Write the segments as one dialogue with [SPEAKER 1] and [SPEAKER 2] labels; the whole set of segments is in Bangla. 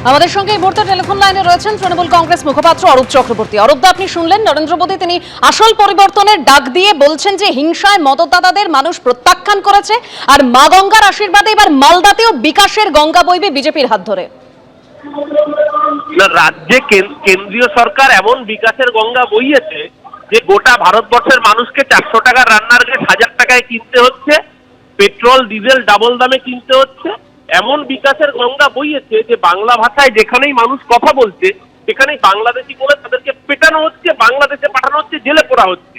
[SPEAKER 1] আমাদের সঙ্গে এই মুহূর্তে টেলিফোন লাইনে রয়েছেন তৃণমূল কংগ্রেস মুখপাত্র অরূপ চক্রবর্তী। অরূপদা, আপনি শুনলেন নরেন্দ্র মোদী তিনি আসল পরিবর্তনের ডাক দিয়ে বলছেন যে হিংসায় মতদাতাদের মানুষ প্রত্যাখ্যান করেছে, আর মা গঙ্গার আশীর্বাদে এবার মালদাতেও বিকাশের গঙ্গা বইবে বিজেপির হাত ধরে।
[SPEAKER 2] রাজ্যে কেন্দ্রীয় সরকার এমন বিকাশের গঙ্গা বইয়েছে যে গোটা ভারতবর্ষের মানুষকে 400 টাকার রান্নার গ্যাস 1000 টাকায় কিনতে হচ্ছে, পেট্রোল ডিজেল ডাবল দামে কিনতে হচ্ছে। এমন বিকাশের গঙ্গা বইয়েছে যে বাংলা ভাষায় যেখানেই মানুষ কথা বলছে সেখানেই বাংলাদেশি বলে তাদেরকে পেটানো হচ্ছে, বাংলাদেশে পাঠানো হচ্ছে, জেলে পোড়া হচ্ছে।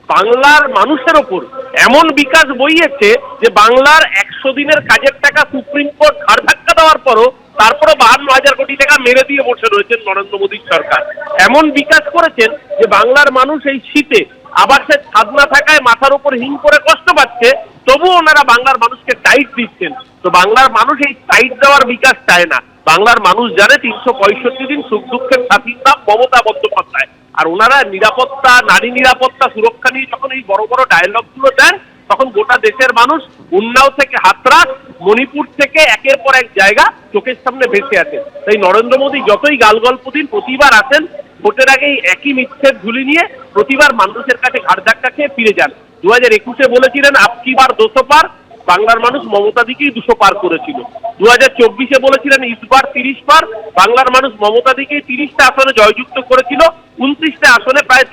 [SPEAKER 2] বাংলার মানুষের ওপর এমন বিকাশ বইয়েছে যে বাংলার 100 দিনের কাজের টাকা সুপ্রিম কোর্ট ঘাড় ধাক্কা দেওয়ার পরও তারপরে 52,000 কোটি টাকা মেরে দিয়ে বসে রয়েছেন নরেন্দ্র মোদীর সরকার। এমন বিকাশ করেছেন যে বাংলার মানুষ এই শীতে আবাসের ছাদ না থাকায় মাথার উপর হিম করে কষ্ট পাচ্ছে, তবুও ওনারা বাংলার মানুষকে টাইট দিচ্ছেন। তো বাংলার মানুষ এই টাইট দেওয়ার বিকাশ চায় না। বাংলার মানুষ জানে 365 দিন সুখ দুঃখের সাথীর নাম মমতা বন্দ্যোপাধ্যায়। আর ওনারা নিরাপত্তা, নারী নিরাপত্তা, সুরক্ষা নিয়ে যখন এই বড় বড় ডায়লগগুলো দেন তখন গোটা দেশের মানুষ উন্নাও থেকে হাতরাস, মণিপুর থেকে একের পর এক জায়গা চোখের সামনে ভেসে আছে। তাই নরেন্দ্র মোদী যতই গালগল্প দিন প্রতিবার আসেন ভোটের আগেই একই মিথ্যের ঝুলি নিয়ে প্রতিবার মানুষের কাছে ঘাড় ধাক্কা খেয়ে ফিরে যান। 2021-এ বলেছিলেন আপকি বার 200 পার, বাংলার মানুষ মমতা দিকেই 200 পার করেছিল। 2024-এ বলেছিলেন ইসবার 30 পার, বাংলার মানুষ মমতা দিকেই 30টা আসনে জয়যুক্ত করেছিল। 29টা আসনে প্রায়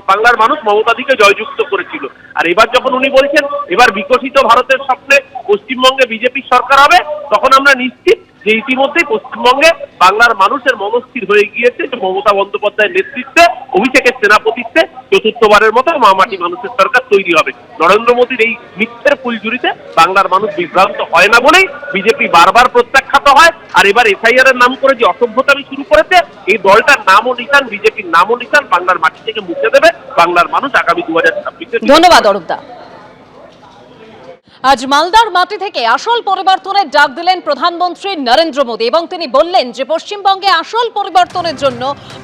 [SPEAKER 2] বাংলার মানুষ মমতা দিকে জয়যুক্ত করেছিল। আর এবার যখন উনি বলছেন এবার বিকশিত ভারতের স্বপ্নে পশ্চিমবঙ্গে বিজেপি সরকার হবে, তখন আমরা নিশ্চিত যে ইতিমধ্যেই পশ্চিমবঙ্গে বাংলার মানুষের মনস্থির হয়ে গিয়েছে যে মমতা বন্দ্যোপাধ্যায়ের নেতৃত্বে, অভিষেকের সেনাপতিত্বে চতুর্থবারের মতো মামাটি মানুষের সরকার তৈরি হবে। নরেন্দ্র মোদীর এই মিথ্যের ফুলঝুরিতে বাংলার মানুষ বিভ্রান্ত হয় না বলেই বিজেপি বারবার প্রত্যাখ্যাত হয়। আর এবার এসআইআর এর নাম করে যে অসভ্যতামি শুরু করেছে, এই দলটার নাম ও নিশান, বিজেপির নাম ও নিশান বাংলার মাটি থেকে মুছে দেবে বাংলার মানুষ আগামী 2026-এ।
[SPEAKER 1] ধন্যবাদ অরূপদা। আজ মালদার মাটি থেকে আসল পরিবর্তনের ডাক দিলেন প্রধানমন্ত্রী নরেন্দ্র মোদী এবং তিনি বললেন যে পশ্চিমবঙ্গে আসল পরিবর্তনের জন্য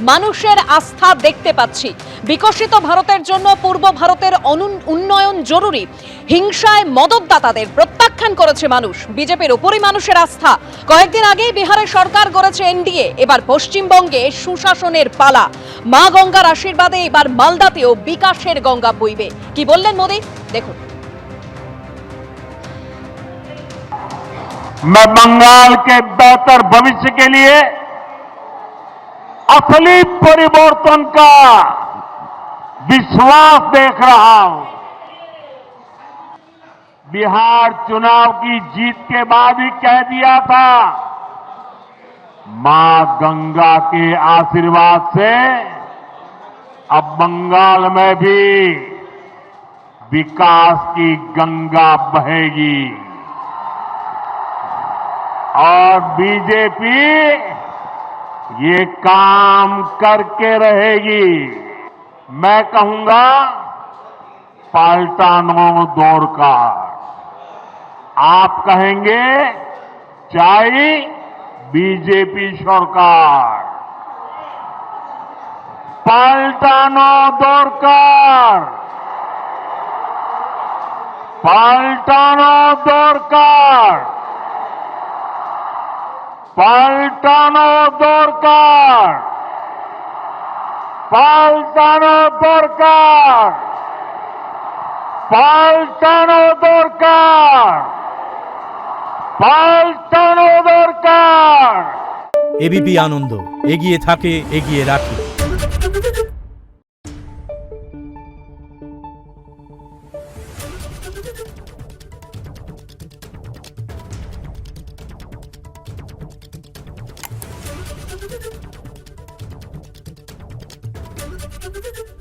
[SPEAKER 1] মানুষের আস্থা দেখতে পাচ্ছি। বিকশিত ভারতের জন্য পূর্ব ভারতের উন্নয়ন জরুরি। হিংসায় মদতদাতাদের প্রত্যাখ্যান করেছে মানুষ, বিজেপির উপরই মানুষের আস্থা। কয়েকদিন আগেই বিহারে সরকার গড়েছে এনডিএ, এবার পশ্চিমবঙ্গে সুশাসনের পালা। মা গঙ্গার আশীর্বাদে এবার মালদাতেও বিকাশের গঙ্গা বইবে। কি বললেন মোদী, দেখুন।
[SPEAKER 3] मैं बंगाल के बेहतर भविष्य के लिए असली परिवर्तन का विश्वास देख रहा हूं। बिहार चुनाव की जीत के बाद ही कह दिया था, मां गंगा के आशीर्वाद से अब बंगाल में भी विकास की गंगा बहेगी और बीजेपी ये काम करके रहेगी। मैं कहूंगा पलटानो दरकार, आप कहेंगे चाहिए बीजेपी सरकार। पलटानो दरकार, पलटानो दरकार, पलटानो दरकार, पलटानो दरकार, पलटानो दरकार, पलटानो दरकार।
[SPEAKER 4] এবিপি আনন্দ, এগিয়ে থাকে, এগিয়ে রাখে।
[SPEAKER 5] Thank you.